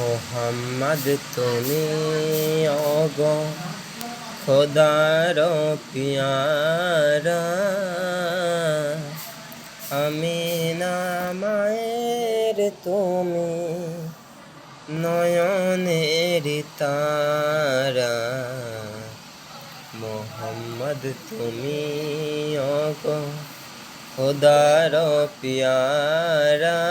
মোহাম্মদ তুমি ওগো খোদার পিয়ারা, আমিনা মায়ের তুমি নয়নের তারা। মোহাম্মদ তুমি ওগো খোদার পিয়ারা,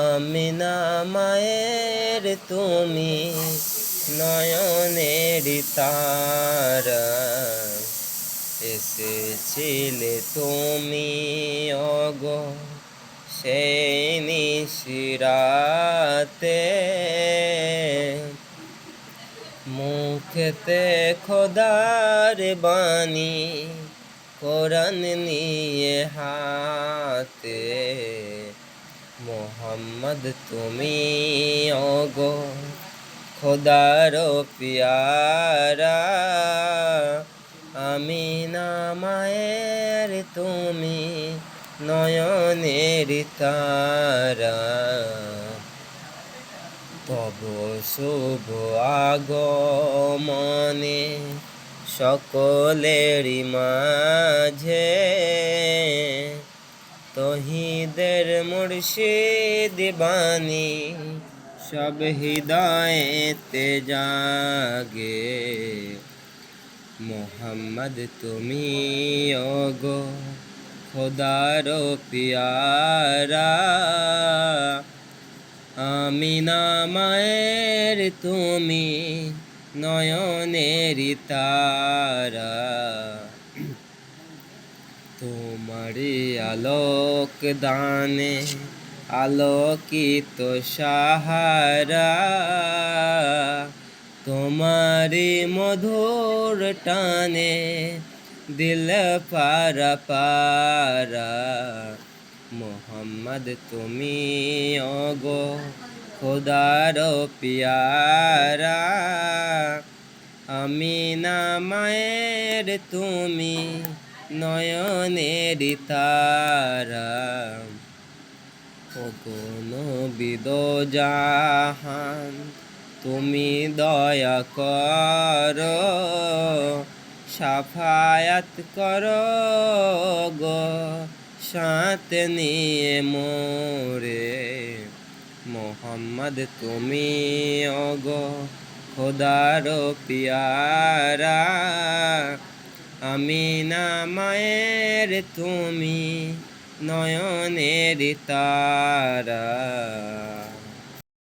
আমিনা মায়ের তুমি নয়নের তারা। এসেছিলে তুমি ওগো সেই নিশিরাতে, মুখেতে খোদার বাণী কোরআন নিয়ে হাতে। মোহাম্মদ তুমি ওগো খোদার পিয়ারা, আমিনা মায়ের তুমি নয়নের তারা। তব শুভ আগমনে সকলেরই মাঝে, তহিদের মুর্শিদ বাণী সব হৃদয়েতে জাগে। মোহাম্মদ তুমি ওগো খোদার পিয়ারা, আমিনা মায়ের তুমি নয়নের তারা। তোমারি আলোক দানে আলোকিত সাহারা, তোমারি মধুর টানে দিল পারা পারা। মোহাম্মদ তুমি ওগো খোদার পিয়ারা, আমিনা মায়ের তুমি নয়নের তারা। ওগো নবী দো জাহান তুমি দয়া করো, সাফায়াত করো গো সাথে নিয়ে মোরে। মোহাম্মদ তুমি ওগো খোদার পিয়ারা, আমিনা মায়ের তুমি নয়নের তারা।